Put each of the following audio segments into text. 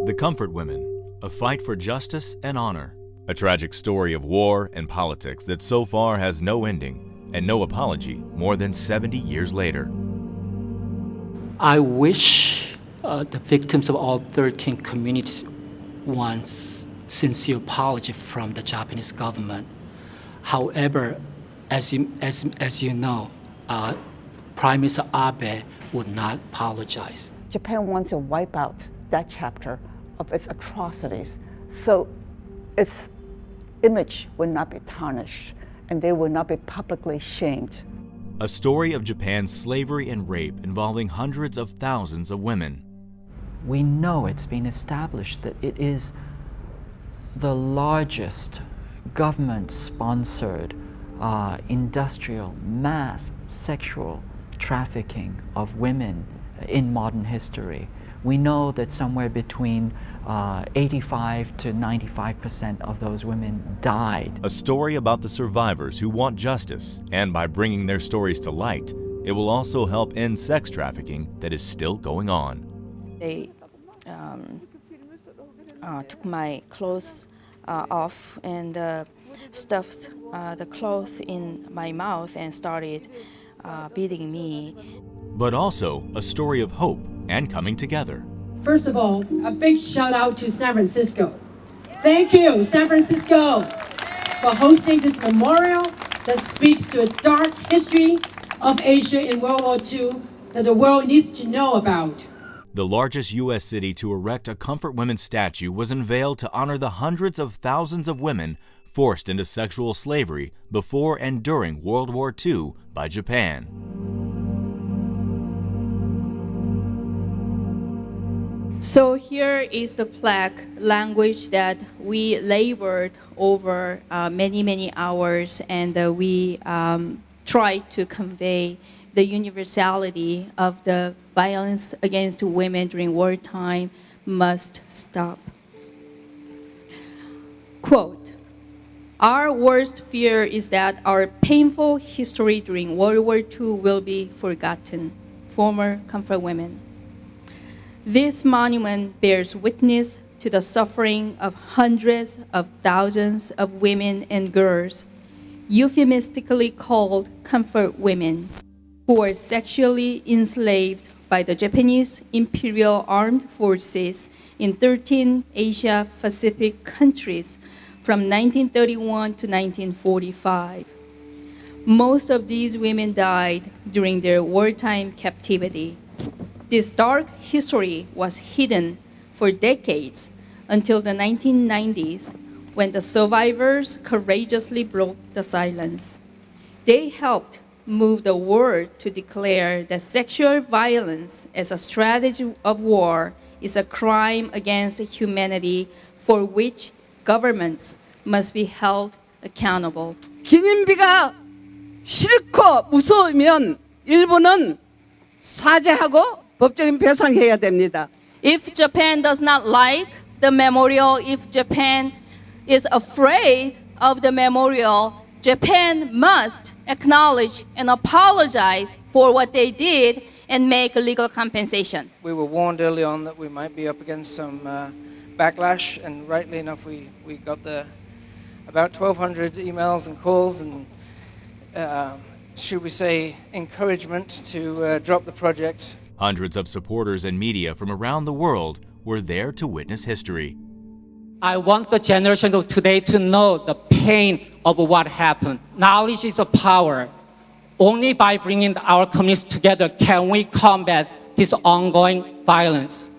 The Comfort Women, a fight for justice and honor. A tragic story of war and politics that so far has no ending and no apology more than 70 years later. I wish the victims of all 13 communities want sincere apology from the Japanese government. However, as you know, Prime Minister Abe would not apologize. Japan wants to wipe out that chapter of its atrocities, so its image will not be tarnished and they will not be publicly shamed. A story of Japan's slavery and rape involving hundreds of thousands of women. We know it's been established that it is the largest government-sponsored industrial mass sexual trafficking of women in modern history. We know that somewhere between 85 to 95% of those women died. A story about the survivors who want justice, and by bringing their stories to light, it will also help end sex trafficking that is still going on. They took my clothes off and stuffed the cloth in my mouth and started beating me. But also a story of hope and coming together. First of all, a big shout out to San Francisco. Thank you, San Francisco, for hosting this memorial that speaks to a dark history of Asia in World War II that the world needs to know about. The largest U.S. city to erect a Comfort Women statue was unveiled to honor the hundreds of thousands of women forced into sexual slavery before and during World War II by Japan. So here is the plaque, language that we labored over many hours, and we tried to convey the universality of the violence against women during wartime must stop. Quote, "Our worst fear is that our painful history during World War II will be forgotten." Former Comfort Women. This monument bears witness to the suffering of hundreds of thousands of women and girls, euphemistically called Comfort Women, who were sexually enslaved by the Japanese Imperial Armed Forces in 13 Asia-Pacific countries from 1931 to 1945. Most of these women died during their wartime captivity. This dark history was hidden for decades until the 1990s, when the survivors courageously broke the silence. They helped move the world to declare that sexual violence as a strategy of war is a crime against humanity for which governments must be held accountable. 기념비가 싫고 무서우면 일본은 사죄하고 법적인 배상해야 됩니다. If Japan does not like the memorial, if Japan is afraid of the memorial, Japan must acknowledge and apologize for what they did and make legal compensation. We were warned early on that we might be up against some backlash, and rightly enough, we got about 1,200 emails and calls and, should we say, encouragement to drop the project. Hundreds of supporters and media from around the world were there to witness history. I want the generation of today to know the pain of what happened. Knowledge is a power. Only by bringing our communities together can we combat this ongoing violence.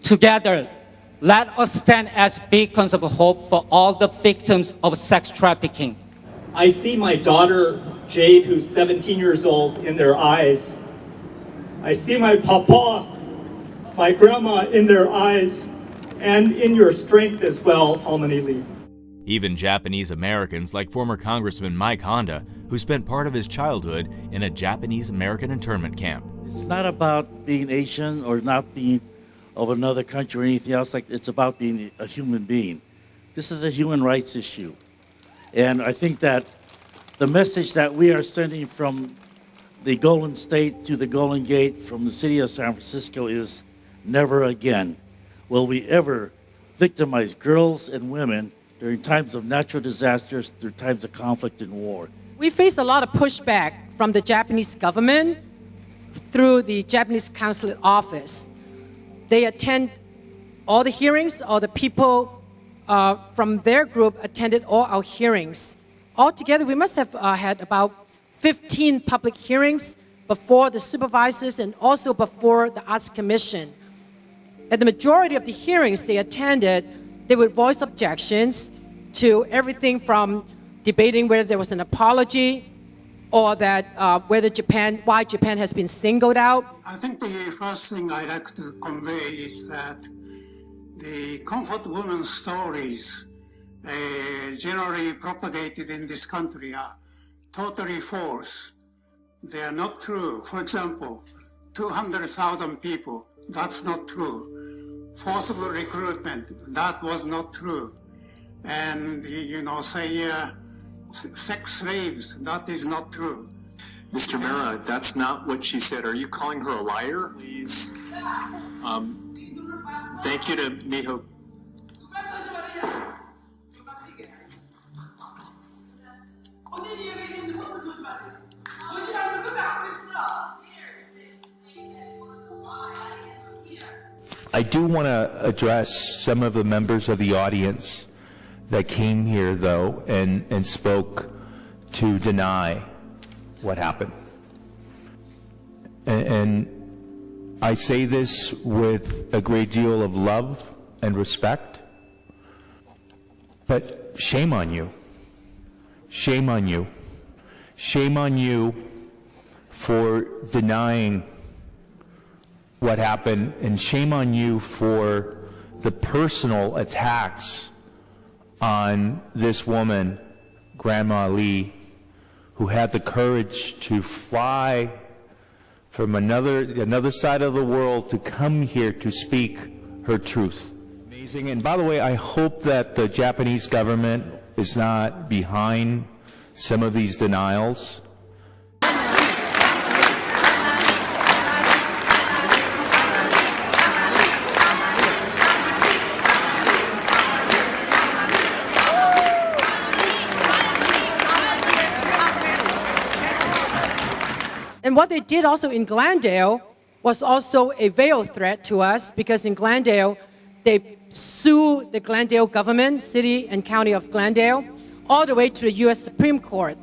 Together, let us stand as beacons of hope for all the victims of sex trafficking. I see my daughter, Jade, who's 17 years old, in their eyes. I see my papa, my grandma in their eyes, and in your strength as well, Halmani Lee. Even Japanese Americans like former Congressman Mike Honda, who spent part of his childhood in a Japanese American internment camp. It's not about being Asian or not being of another country or anything else. Like, it's about being a human being. This is a human rights issue. And I think that the message that we are sending from the Golden State to the Golden Gate, from the city of San Francisco, is never again will we ever victimize girls and women during times of natural disasters, through times of conflict and war. We face a lot of pushback from the Japanese government through the Japanese consulate office. They attend all the hearings, all the people from their group attended all our hearings. Altogether, we must have had about 15 public hearings before the supervisors and also before the Arts Commission. At the majority of the hearings they attended, they would voice objections to everything from debating whether there was an apology or that why Japan has been singled out. I think the first thing I'd like to convey is that the comfort women stories generally propagated in this country are totally false. They are not true. For example, 200,000 people, that's not true. Forcible recruitment, that was not true. And, sex slaves, that is not true. Mr. Mera, that's not what she said. Are you calling her a liar? Please. Thank you to Miho. I do want to address some of the members of the audience that came here, though, and spoke to deny what happened. And I say this with a great deal of love and respect, but shame on you. Shame on you. Shame on you for denying what happened, and shame on you for the personal attacks on this woman, Grandma Lee, who had the courage to fly from another side of the world to come here to speak her truth. Amazing. And by the way, I hope that the Japanese government is not behind some of these denials. And what they did also in Glendale was also a veiled threat to us, because in Glendale, they sued the Glendale government, city and county of Glendale, all the way to the U.S. Supreme Court.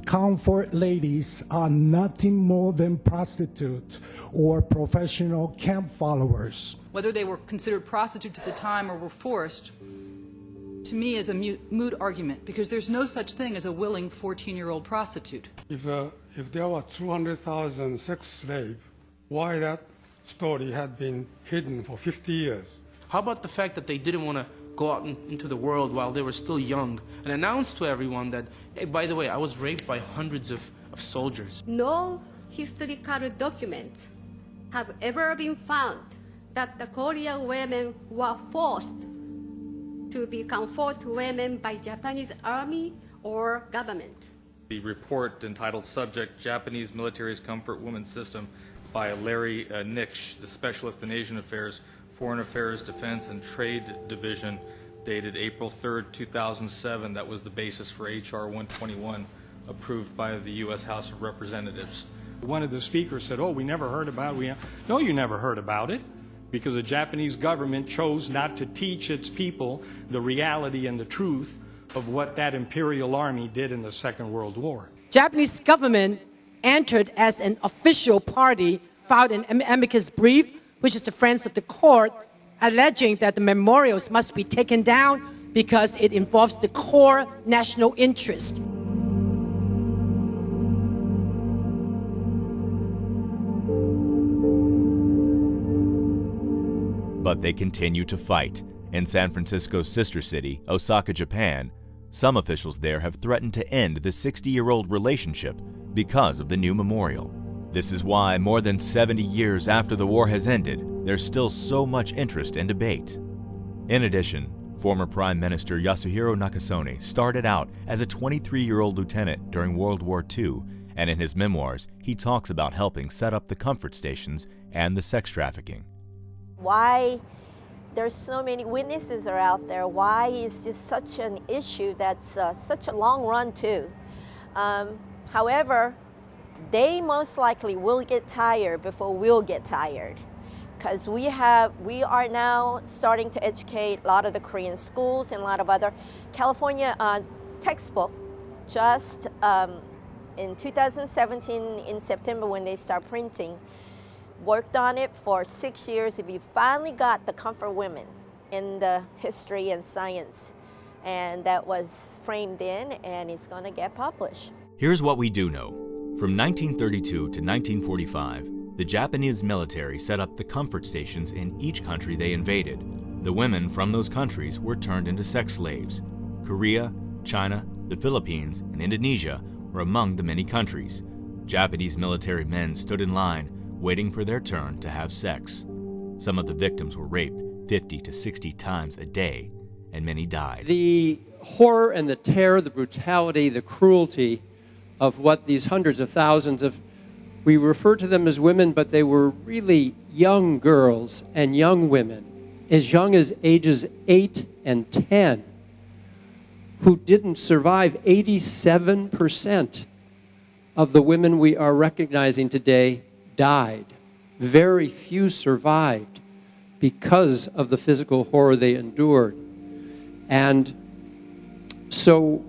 Comfort ladies are nothing more than prostitutes or professional camp followers. Whether they were considered prostitutes at the time or were forced, to me is a moot argument, because there's no such thing as a willing 14-year-old prostitute. If there were 200,000 sex slaves, why that story had been hidden for 50 years? How about the fact that they didn't want to go out into the world while they were still young and announce to everyone that, hey, by the way, I was raped by hundreds of soldiers? No historical documents have ever been found that the Korean women were forced to become comfort women by Japanese army or government. The report entitled Subject, Japanese Military's Comfort Women System by Larry Nix, the specialist in Asian Affairs, Foreign Affairs, Defense, and Trade Division, dated April 3rd, 2007. That was the basis for H.R. 121, approved by the U.S. House of Representatives. One of the speakers said, oh, we never heard about it. No, you never heard about it, because the Japanese government chose not to teach its people the reality and the truth of what that imperial army did in the Second World War. Japanese government entered as an official party, filed an amicus brief, which is the Friends of the Court, alleging that the memorials must be taken down because it involves the core national interest. But they continue to fight. In San Francisco's sister city, Osaka, Japan, some officials there have threatened to end the 60-year-old relationship because of the new memorial. This is why, more than 70 years after the war has ended, there's still so much interest and debate. In addition, former Prime Minister Yasuhiro Nakasone started out as a 23-year-old lieutenant during World War II, and in his memoirs, he talks about helping set up the comfort stations and the sex trafficking. Why There's so many witnesses are out there. Why is this such an issue that's such a long run too? However, they most likely will get tired before we'll get tired, because we are now starting to educate a lot of the Korean schools and a lot of other California textbook. Just in 2017 in September when they start printing, worked on it for 6 years. If you finally got the comfort women in the history and science, and that was framed in, and it's going to get published. Here's what we do know. From 1932 to 1945, the Japanese military set up the comfort stations in each country they invaded. The women from those countries were turned into sex slaves. Korea, China, the Philippines, and Indonesia were among the many countries. Japanese military men stood in line, waiting for their turn to have sex. Some of the victims were raped 50 to 60 times a day, and many died. The horror and the terror, the brutality, the cruelty of what these hundreds of thousands of, we refer to them as women, but they were really young girls and young women, as young as ages 8 and 10, who didn't survive. 87% of the women we are recognizing today died. Very few survived because of the physical horror they endured. And so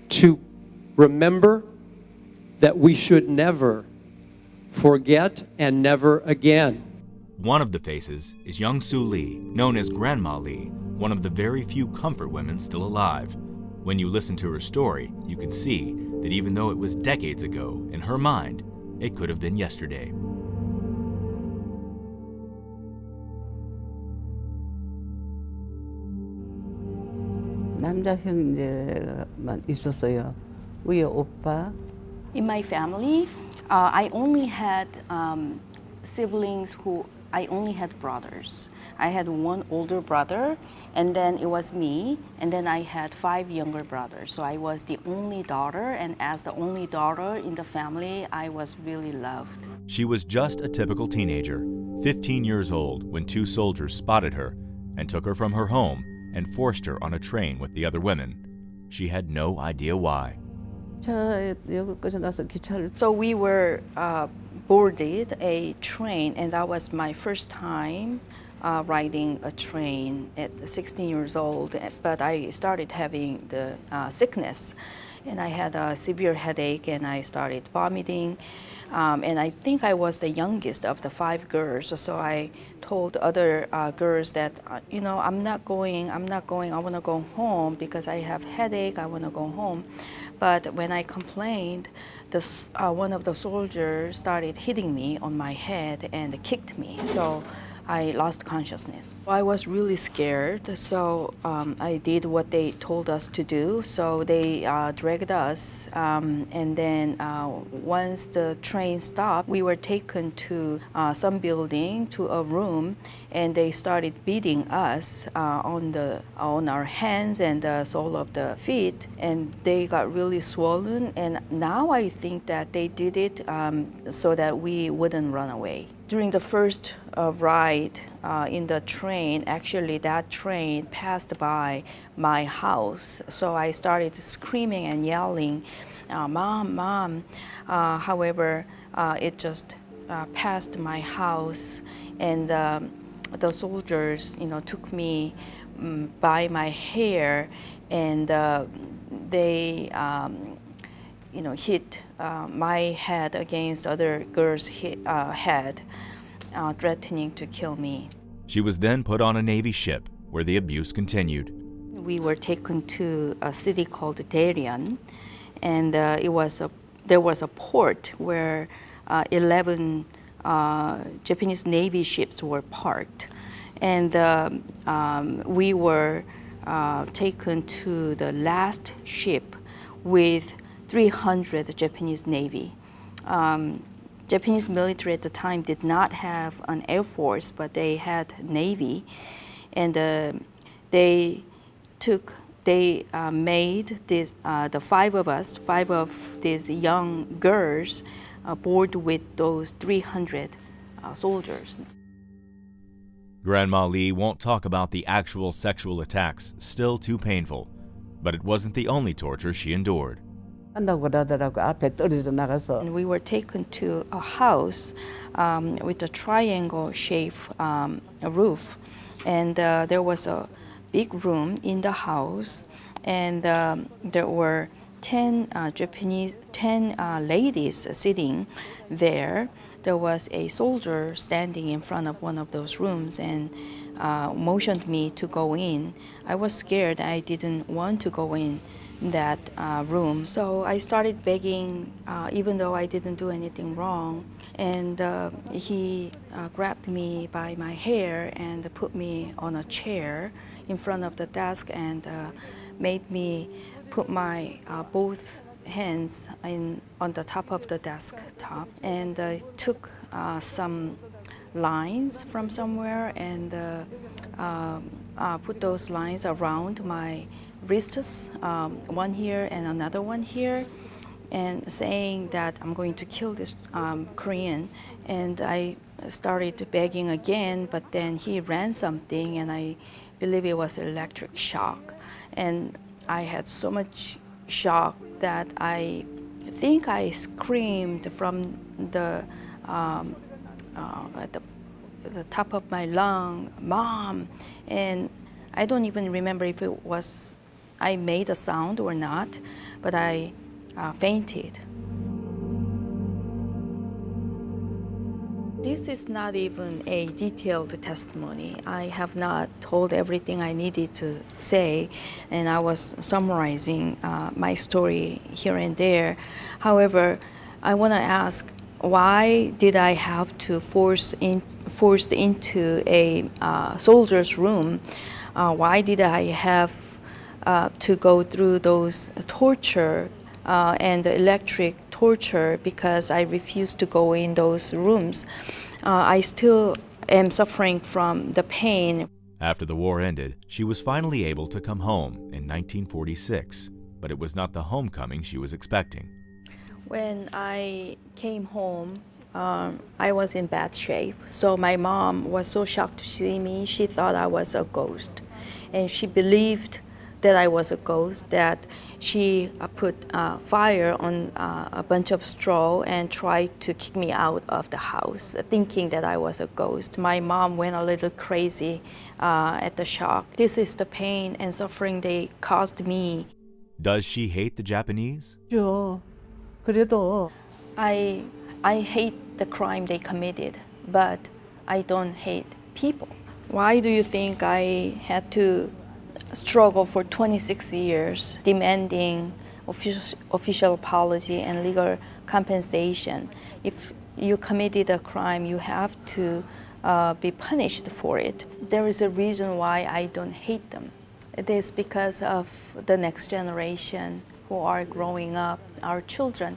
to remember that we should never forget and never again. One of the faces is Young Soo Lee, known as Grandma Lee, one of the very few comfort women still alive. When you listen to her story, you can see that even though it was decades ago, in her mind, it could have been yesterday. 남자 형제만 있었어요. 우리 오빠. In my family, I only had siblings I only had brothers. I had one older brother, and then it was me, and then I had 5 younger brothers. So I was the only daughter, and as the only daughter in the family, I was really loved. She was just a typical teenager, 15 years old, when 2 soldiers spotted her and took her from her home and forced her on a train with the other women. She had no idea why. So we were boarded a train, and that was my first time riding a train at 16 years old. But I started having the sickness, and I had a severe headache, and I started vomiting. And I think I was the youngest of the 5 girls, so I told other girls that, I'm not going, I want to go home because I have headache, I want to go home. But when I complained, one of the soldiers started hitting me on my head and kicked me, so I lost consciousness. I was really scared, so I did what they told us to do. So they dragged us, and then once the train stopped, we were taken to some building, to a room, and they started beating us on our hands and the sole of the feet, and they got really swollen. And now I think that they did it so that we wouldn't run away. During the first ride in the train, actually that train passed by my house. So I started screaming and yelling, "Mom, Mom." However, it just passed my house, and the soldiers, took me by my hair, and they hit my head against other girls' head, threatening to kill me. She was then put on a Navy ship where the abuse continued. We were taken to a city called Daejeon, and there was a port where 11 Japanese Navy ships were parked, and we were taken to the last ship with 300 Japanese Navy. Japanese military at the time did not have an air force, but they had Navy, and they made this, the 5 of us, 5 of these young girls, board with those 300 soldiers. Grandma Lee won't talk about the actual sexual attacks, still too painful. But it wasn't the only torture she endured. And we were taken to a house with a triangle-shaped roof, and there was a big room in the house, and there were 10 ladies sitting there. There was a soldier standing in front of one of those rooms and motioned me to go in. I was scared. I didn't want to go in that room. So I started begging, even though I didn't do anything wrong. And he grabbed me by my hair and put me on a chair in front of the desk and made me put my both hands on the top of the desktop, and took some lines from somewhere and put those lines around my wrists, one here and another one here, and saying that I'm going to kill this Korean. And I started begging again, but then he ran something, and I believe it was electric shock. And I had so much shock that I think I screamed from the at the top of my lung, "Mom!" And I don't even remember if it was I made a sound or not, but I fainted. This is not even a detailed testimony. I have not told everything I needed to say, and I was summarizing my story here and there. However, I want to ask, why did I have to forced into a soldier's room? Why did I have to go through those torture and electric torture because I refused to go in those rooms? I still am suffering from the pain. After the war ended, she was finally able to come home in 1946, but it was not the homecoming she was expecting. When I came home, I was in bad shape. So my mom was so shocked to see me. She thought I was a ghost. And she believed that I was a ghost, that she put fire on a bunch of straw and tried to kick me out of the house, thinking that I was a ghost. My mom went a little crazy at the shock. This is the pain and suffering they caused me. Does she hate the Japanese? I hate the crime they committed, but I don't hate people. Why do you think I had to struggle for 26 years demanding official apology and legal compensation? If you committed a crime, you have to be punished for it. There is a reason why I don't hate them. It is because of the next generation who are growing up, our children.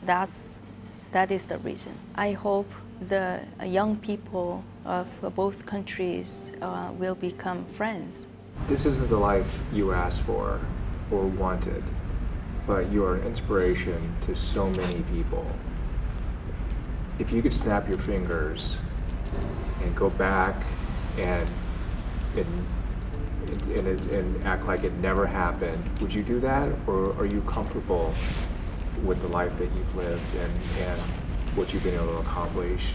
That is the reason. I hope the young people of both countries will become friends. This isn't the life you asked for or wanted, but you are an inspiration to so many people. If you could snap your fingers and go back and act like it never happened, would you do that? Or are you comfortable with the life that you've lived and what you've been able to accomplish?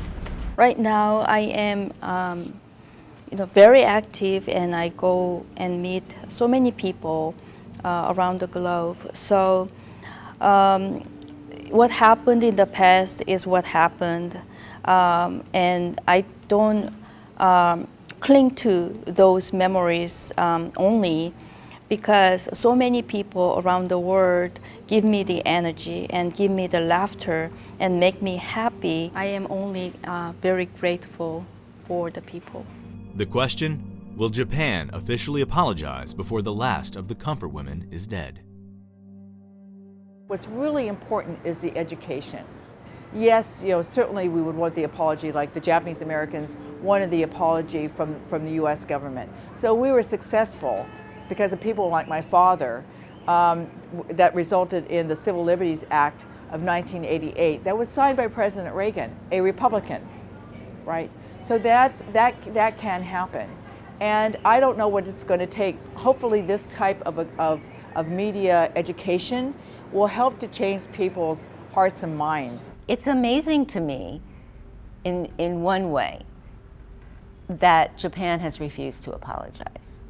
Right now, I am very active, and I go and meet so many people around the globe. So what happened in the past is what happened, and I don't cling to those memories only, because so many people around the world give me the energy and give me the laughter and make me happy. I am only very grateful for the people. The question, will Japan officially apologize before the last of the comfort women is dead? What's really important is the education. Yes, certainly we would want the apology, like the Japanese Americans wanted the apology from the U.S. government. So we were successful because of people like my father, that resulted in the Civil Liberties Act of 1988 that was signed by President Reagan, a Republican, right? So that can happen. And I don't know what it's going to take. Hopefully this type of media education will help to change people's hearts and minds. It's amazing to me, in one way, that Japan has refused to apologize.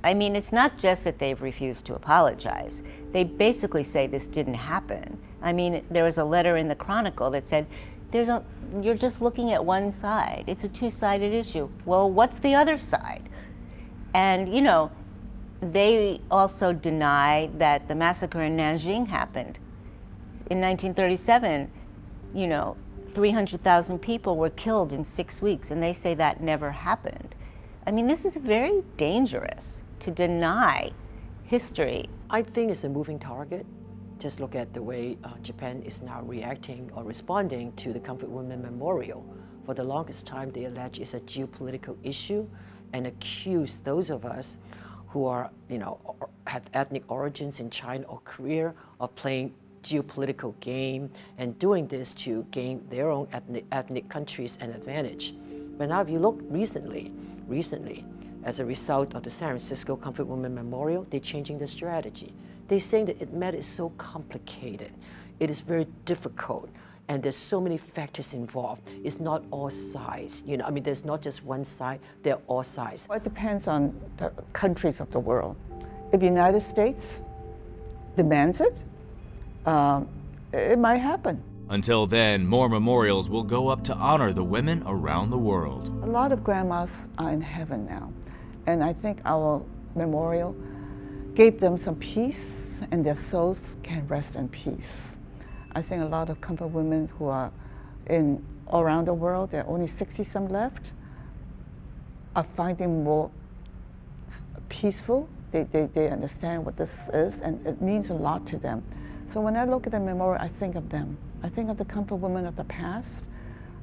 I mean, it's not just that they've refused to apologize. They basically say this didn't happen. I mean, there was a letter in the Chronicle that said, you're just looking at one side. It's a two-sided issue. Well, what's the other side? And, you know, they also deny that the massacre in Nanjing happened. In 1937, you know, 300,000 people were killed in 6 weeks, and they say that never happened. I mean, this is very dangerous to deny history. I think it's a moving target. Just look at the way Japan is now reacting or responding to the Comfort Women Memorial. For the longest time, they allege it's a geopolitical issue and accuse those of us who are, you know, have ethnic origins in China or Korea of playing geopolitical game and doing this to gain their own ethnic countries an advantage. But now if you look recently, as a result of the San Francisco Comfort Women Memorial, they're changing the strategy. They're saying that matter is so complicated, it is very difficult, and there's so many factors involved. It's not all sides, you know, I mean, there's not just one side, they're all sides. Well, it depends on the countries of the world. If the United States demands it, it might happen. Until then, more memorials will go up to honor the women around the world. A lot of grandmas are in heaven now, and I think our memorial gave them some peace, and their souls can rest in peace. I think a lot of comfort women who are all around the world, there are only 60-some left, are finding more peaceful. They understand what this is, and it means a lot to them. So when I look at the memorial, I think of them. I think of the comfort women of the past.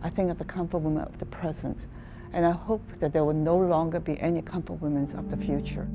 I think of the comfort women of the present. And I hope that there will no longer be any comfort women of the future.